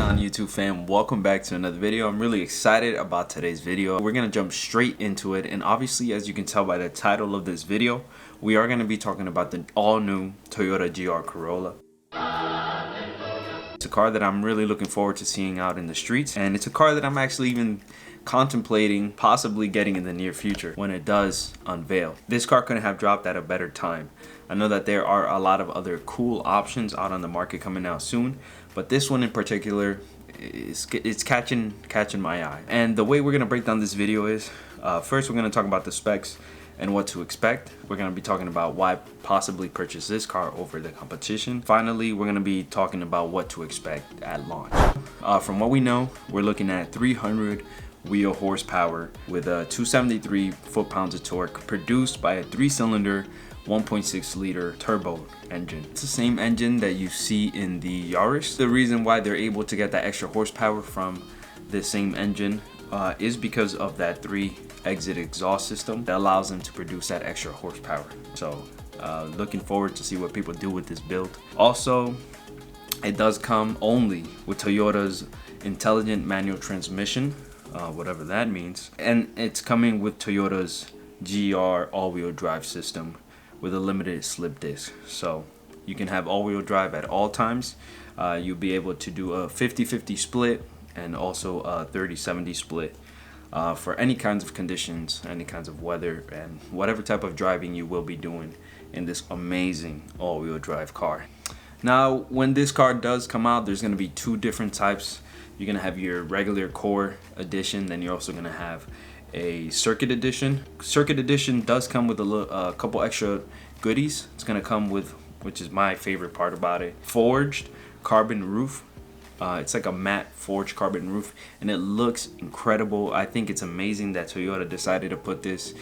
on YouTube fam? Welcome back to another video. I'm really excited about today's video. We're gonna jump straight into it, and obviously, as you can tell by the title of this video, we are gonna be talking about the all-new Toyota GR Corolla. It's a car that I'm really looking forward to seeing out in the streets, and it's a car that I'm actually even contemplating possibly getting in the near future when it does unveil. This car couldn't have dropped at a better time. I know that there are a lot of other cool options out on the market coming out soon, but this one in particular it's catching my eye. And the way we're gonna break down this video is first we're gonna talk about the specs and what to expect. We're gonna be talking about why possibly purchase this car over the competition. Finally, we're gonna be talking about what to expect at launch. From what we know, we're looking at 300 wheel horsepower with a 273 foot-pounds of torque, produced by a 3-cylinder 1.6 liter turbo engine. It's the same engine that you see in the Yaris. The reason why they're able to get that extra horsepower from the same engine is because of that 3-exit exhaust system that allows them to produce that extra horsepower. So looking forward to see what people do with this build. Also, it does come only with Toyota's intelligent manual transmission, whatever that means, and it's coming with Toyota's GR all-wheel drive system with a limited slip disc. So you can have all-wheel drive at all times. You'll be able to do a 50-50 split and also a 30-70 split for any kinds of conditions, any kinds of weather, and whatever type of driving you will be doing in this amazing all-wheel drive car. Now, when this car does come out, there's going to be two different types. You're going to have your regular core edition, then you're also going to have a circuit edition. Circuit edition does come with a couple extra goodies. It's going to come with, which is my favorite part about it, forged carbon roof. It's like a matte forged carbon roof, and it looks incredible. I think it's amazing that Toyota decided to put this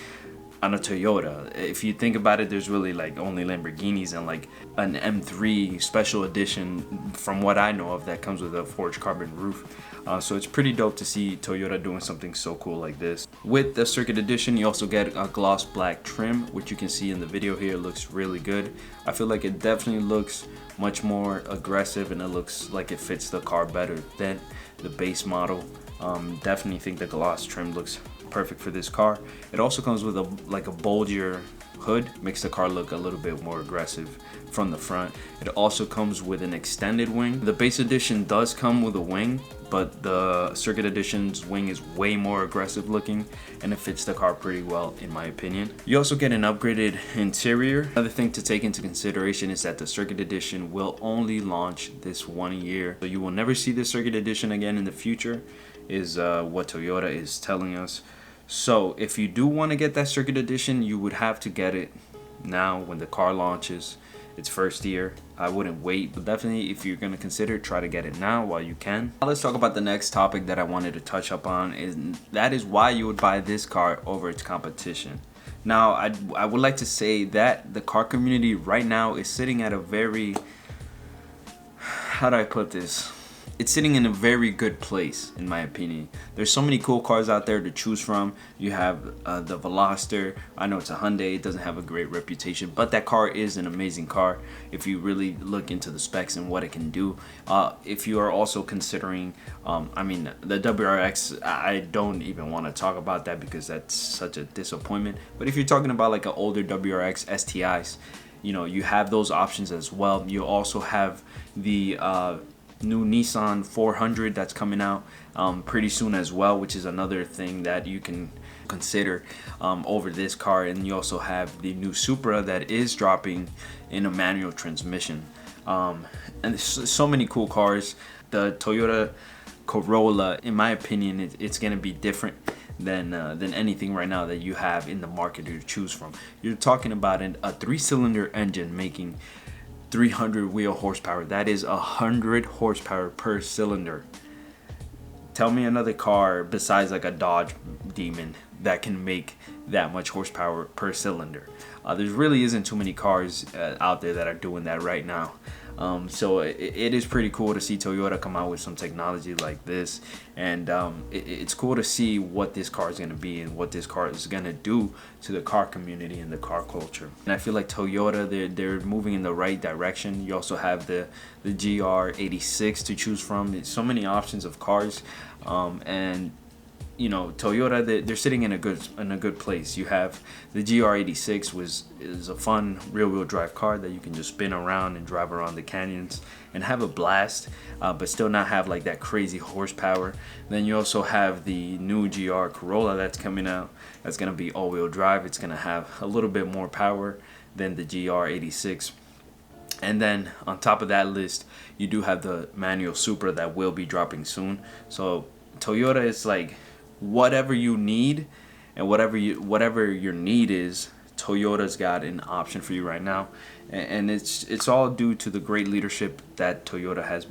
on a Toyota. If you think about it, there's really like only Lamborghinis and like an M3 special edition from what I know of that comes with a forged carbon roof. So it's pretty dope to see Toyota doing something so cool like this. With the circuit edition, you also get a gloss black trim, which you can see in the video here. It looks really good. I feel like it definitely looks much more aggressive, and it looks like it fits the car better than the base model. Definitely think the gloss trim looks perfect for this car. It also comes with a bulgier hood, makes the car look a little bit more aggressive from the front. It also comes with an extended wing. The base edition does come with a wing, but the circuit edition's wing is way more aggressive looking, and it fits the car pretty well in my opinion. You also get an upgraded interior. Another thing to take into consideration is that the circuit edition will only launch this 1 year, so you will never see the circuit edition again in the future, is what Toyota is telling us. So if you do want to get that circuit edition, you would have to get it now when the car launches its first year. I wouldn't wait, but definitely if you're going to consider, try to get it now while you can. Now let's talk about the next topic that I wanted to touch up on, and that is why you would buy this car over its competition. Now I would like to say that the car community right now is sitting at a very, how do I put this? It's sitting in a very good place, in my opinion. There's so many cool cars out there to choose from. You have the Veloster. I know it's a Hyundai. It doesn't have a great reputation, but that car is an amazing car if you really look into the specs and what it can do. If you are also considering, the WRX, I don't even want to talk about that because that's such a disappointment. But if you're talking about like an older WRX STIs, you know, you have those options as well. You also have the new Nissan 400 that's coming out pretty soon as well, which is another thing that you can consider over this car. And you also have the new Supra that is dropping in a manual transmission, and there's so many cool cars. The Toyota Corolla, in my opinion, it's going to be different than anything right now that you have in the market to choose from. You're talking about a 3-cylinder engine making 300 wheel horsepower. That is 100 horsepower per cylinder. Tell me another car besides like a Dodge Demon that can make that much horsepower per cylinder. There really isn't too many cars out there that are doing that right now. So it is pretty cool to see Toyota come out with some technology like this, and it's cool to see what this car is going to be and what this car is going to do to the car community and the car culture. And I feel like Toyota, they're moving in the right direction. You also have the GR86 to choose from. It's so many options of cars, and you know, Toyota, they're sitting in a good place. You have the GR86, is a fun rear-wheel drive car that you can just spin around and drive around the canyons and have a blast, but still not have like that crazy horsepower. Then you also have the new GR Corolla that's coming out. That's gonna be all-wheel drive. It's gonna have a little bit more power than the GR86. And then on top of that list, you do have the manual Supra that will be dropping soon. So Toyota is like, whatever you need and whatever your need is, Toyota's got an option for you right now, and it's all due to the great leadership that Toyota has.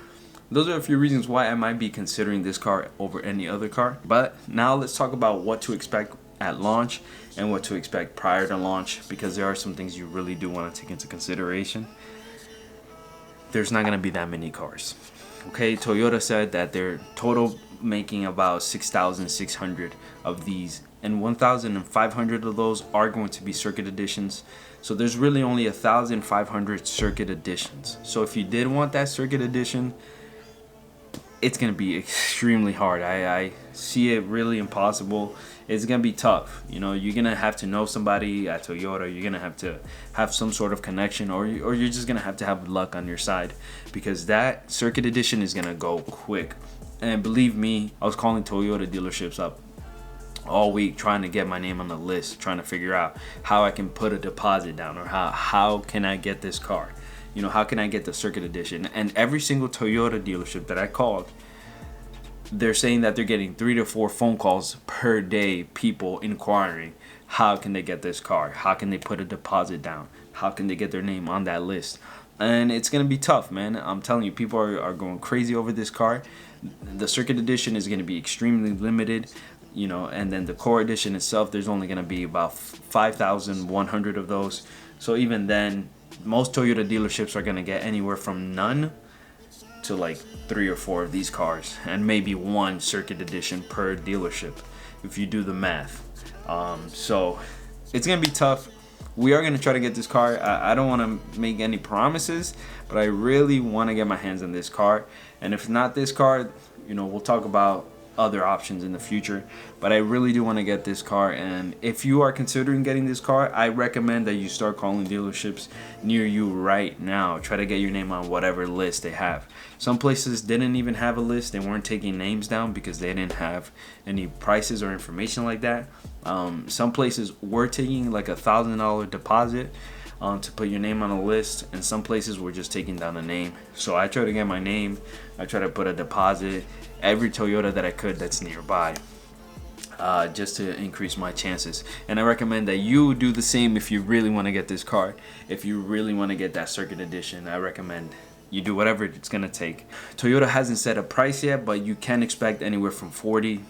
Those are a few reasons why I might be considering this car over any other car. But now let's talk about what to expect at launch and what to expect prior to launch, because there are some things you really do want to take into consideration. There's not going to be that many cars. Okay, Toyota said that they're total making about 6,600 of these, and 1,500 of those are going to be circuit editions. So there's really only 1,500 circuit editions. So if you did want that circuit edition, it's gonna be extremely hard. I see it really impossible. It's gonna be tough. You know, you're gonna have to know somebody at Toyota. You're gonna have to have some sort of connection, or you're just gonna have to have luck on your side, because that circuit edition is gonna go quick. And believe me, I was calling Toyota dealerships up all week trying to get my name on the list, trying to figure out how I can put a deposit down, or how can I get this car. You know, how can I get the circuit edition? And every single Toyota dealership that I called, they're saying that they're getting 3 to 4 phone calls per day, people inquiring how can they get this car, how can they put a deposit down, how can they get their name on that list. And it's gonna be tough, man. I'm telling you, people are going crazy over this car. The circuit edition is gonna be extremely limited, you know, and then the core edition itself, there's only gonna be about 5,100 of those. So even then, most Toyota dealerships are gonna get anywhere from none to like 3 or 4 of these cars, and maybe 1 circuit edition per dealership if you do the math. So it's gonna be tough. We are gonna try to get this car. I don't want to make any promises, but I really want to get my hands on this car. And if not this car, you know, we'll talk about other options in the future, but I really do want to get this car. And if you are considering getting this car, I recommend that you start calling dealerships near you right now. Try to get your name on whatever list they have. Some places didn't even have a list. They weren't taking names down because they didn't have any prices or information like that. Some places were taking like $1,000 deposit to put your name on a list, and some places were just taking down a name. So I try to get my name. I try to put a deposit every Toyota that I could that's nearby, just to increase my chances. And I recommend that you do the same if you really want to get this car. If you really want to get that circuit edition, I recommend you do whatever it's gonna take. Toyota hasn't set a price yet, but you can expect anywhere from 40.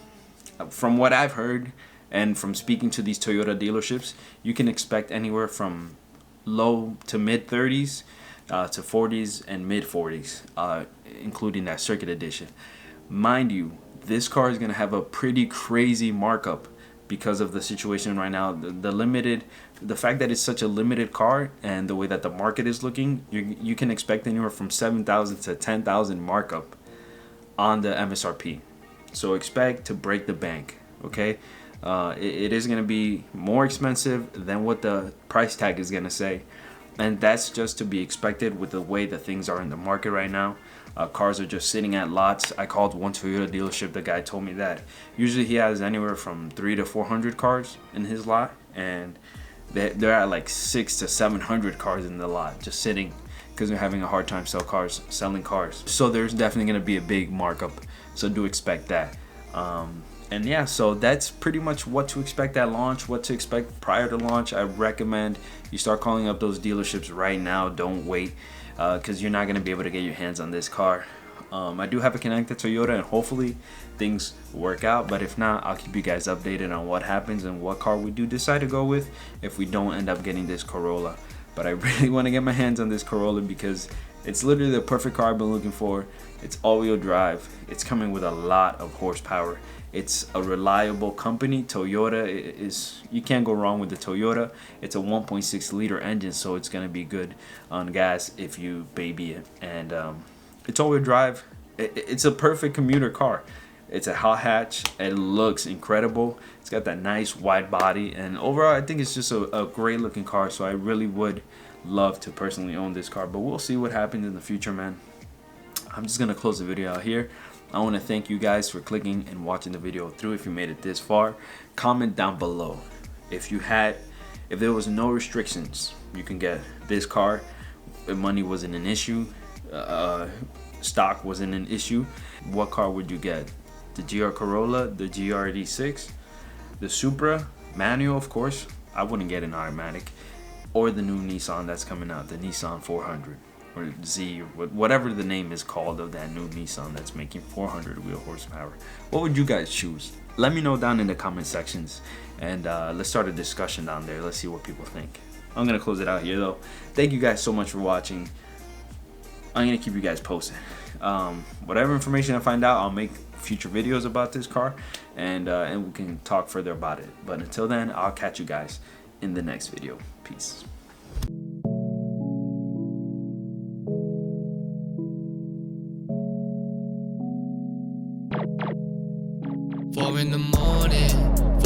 From what I've heard and from speaking to these Toyota dealerships, you can expect anywhere from low to mid 30s to 40s and mid 40s, including that circuit edition. Mind you, this car is going to have a pretty crazy markup because of the situation right now. The fact that it's such a limited car and the way that the market is looking, you can expect anywhere from 7,000 to 10,000 markup on the MSRP. So expect to break the bank, okay? It is going to be more expensive than what the price tag is going to say, and that's just to be expected with the way that things are in the market right now. Cars are just sitting at lots. I called one Toyota dealership. The guy told me that usually he has anywhere from 300 to 400 cars in his lot, and they're at like 600 to 700 cars in the lot just sitting because they're having a hard time selling cars. So there's definitely going to be a big markup, so do expect that. And yeah, so that's pretty much what to expect at launch, what to expect prior to launch. I recommend you start calling up those dealerships right now. Don't wait, because you're not going to be able to get your hands on this car. I do have a connect to Toyota, and hopefully things work out. But if not, I'll keep you guys updated on what happens and what car we do decide to go with if we don't end up getting this Corolla. But I really want to get my hands on this Corolla because It's literally the perfect car I've been looking for. It's all-wheel drive. It's coming with a lot of horsepower. It's a reliable company. Toyota is, you can't go wrong with the Toyota. It's a 1.6 liter engine, so it's gonna be good on gas if you baby it. And it's all-wheel drive. It's a perfect commuter car. It's a hot hatch. It looks incredible. It's got that nice wide body, and overall I think it's just a great looking car. So I really would love to personally own this car, but we'll see what happens in the future, man. I'm just gonna close the video out here. I want to thank you guys for clicking and watching the video through. If you made it this far, comment down below if there was no restrictions, you can get this car, if money wasn't an issue, stock wasn't an issue, what car would you get? The GR Corolla, the GR86, the Supra, manual of course. I wouldn't get an automatic. Or the new Nissan that's coming out, the Nissan 400 or Z, or whatever the name is called of that new Nissan that's making 400 wheel horsepower. What would you guys choose? Let me know down in the comment sections, and let's start a discussion down there. Let's see what people think. I'm gonna close it out here though. Thank you guys so much for watching. I'm gonna keep you guys posted. Whatever information I find out, I'll make future videos about this car, and we can talk further about it. But until then, I'll catch you guys in the next video. Peace. 4 in the morning,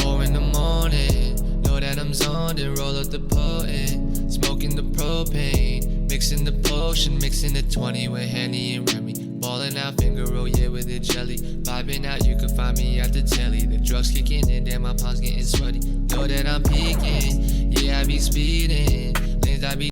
4 in the morning. Know that I'm zoned and roll up the potent. Smoking the propane, mixing the potion, mixing the 20 with Henny and Remy. Balling out finger roll, yeah, with the jelly. Vibing out, you can find me at the telly. The drugs kicking in, damn, my palms getting sweaty. Know that I'm peaking, yeah, I be speeding. Lanes I be